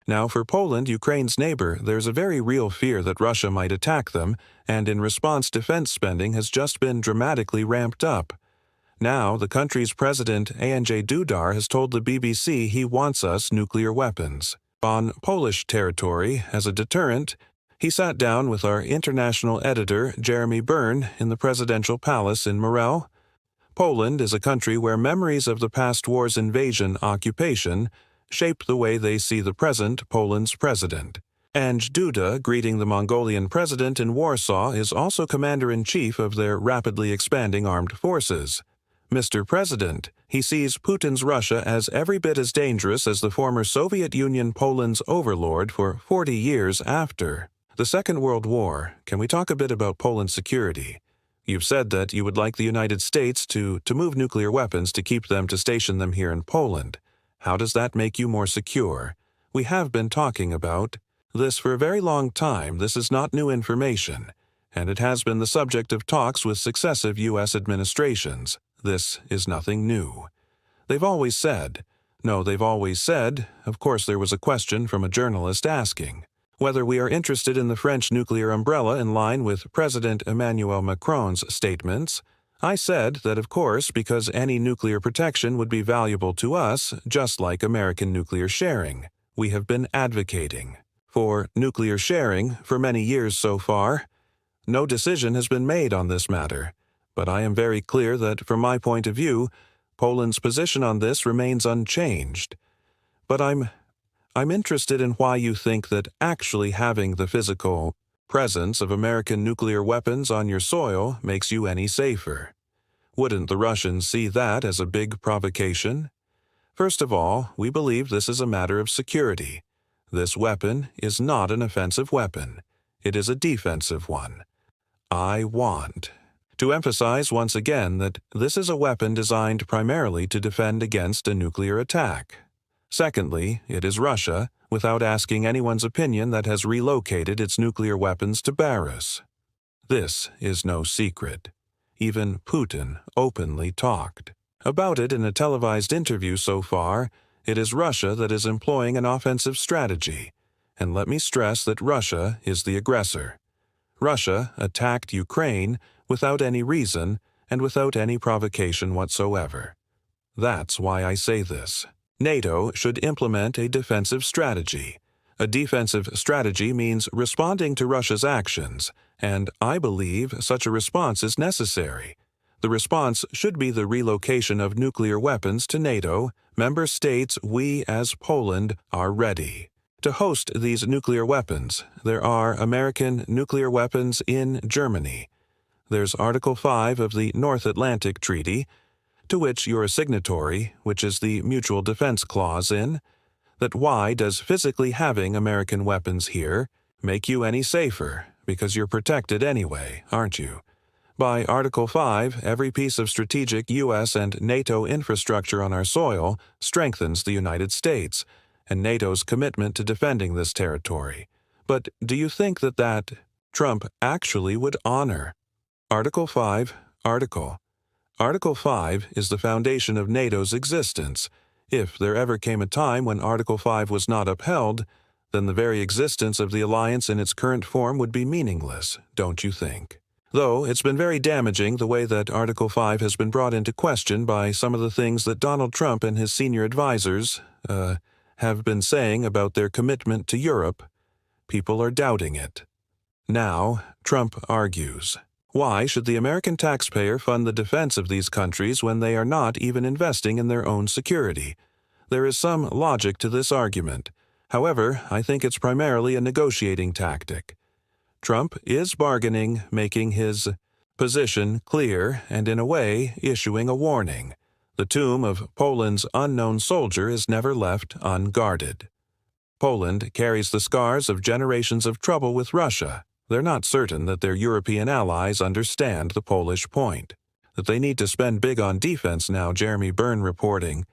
Now, for Poland, Ukraine's neighbor, there's a very real fear that Russia might attack them, and in response, defense spending has just been dramatically ramped up. Now, the country's president, Andrzej Duda, has told the BBC he wants us nuclear weapons. On Polish territory, as a deterrent, he sat down with our international editor, Jeremy Byrne, in the presidential palace in Morel. Poland is a country where memories of the past war's invasion occupation shape the way they see the present Poland's president. Andrzej Duda, greeting the Mongolian president in Warsaw, is also commander-in-chief of their rapidly expanding armed forces. Mr. President, he sees Putin's Russia as every bit as dangerous as the former Soviet Union Poland's overlord for 40 years after the Second World War. Can we talk a bit about Poland's security? You've said that you would like the United States to move nuclear weapons to station them here in Poland. How does that make you more secure? We have been talking about this for a very long time. This is not new information, and it has been the subject of talks with successive U.S. administrations. This is nothing new. They've always said, of course there was a question from a journalist asking whether we are interested in the French nuclear umbrella in line with President Emmanuel Macron's statements. I said that of course because any nuclear protection would be valuable to us, just like American nuclear sharing. We have been advocating for nuclear sharing for many years so far. No decision has been made on this matter, but I am very clear that from my point of view, Poland's position on this remains unchanged. But I'm interested in why you think that actually having the physical presence of American nuclear weapons on your soil makes you any safer. Wouldn't the Russians see that as a big provocation? First of all, we believe this is a matter of security. This weapon is not an offensive weapon. It is a defensive one. I want to emphasize once again that this is a weapon designed primarily to defend against a nuclear attack. Secondly, it is Russia, without asking anyone's opinion, that has relocated its nuclear weapons to Belarus. This is no secret. Even Putin openly talked about it in a televised interview so far. It is Russia that is employing an offensive strategy. And let me stress that Russia is the aggressor. Russia attacked Ukraine without any reason and without any provocation whatsoever. That's why I say this. NATO should implement a defensive strategy. A defensive strategy means responding to Russia's actions, and I believe such a response is necessary. The response should be the relocation of nuclear weapons to NATO. Member states, we as Poland, are ready to host these nuclear weapons. There are American nuclear weapons in Germany. There's Article 5 of the North Atlantic Treaty, to which you're a signatory, which is the Mutual Defense Clause in, that why does physically having American weapons here make you any safer? Because you're protected anyway, aren't you? By Article 5, every piece of strategic U.S. and NATO infrastructure on our soil strengthens the United States and NATO's commitment to defending this territory. But do you think that Trump actually would honor Article 5? Article 5 is the foundation of NATO's existence. If there ever came a time when Article 5 was not upheld, then the very existence of the alliance in its current form would be meaningless, don't you think? Though it's been very damaging the way that Article 5 has been brought into question by some of the things that Donald Trump and his senior advisors have been saying about their commitment to Europe. People are doubting it. Now, Trump argues, why should the American taxpayer fund the defense of these countries when they are not even investing in their own security? There is some logic to this argument. However, I think it's primarily a negotiating tactic. Trump is bargaining, making his position clear, and in a way, issuing a warning. The tomb of Poland's unknown soldier is never left unguarded. Poland carries the scars of generations of trouble with Russia. They're not certain that their European allies understand the Polish point. That they need to spend big on defense now, Jeremy Byrne reporting.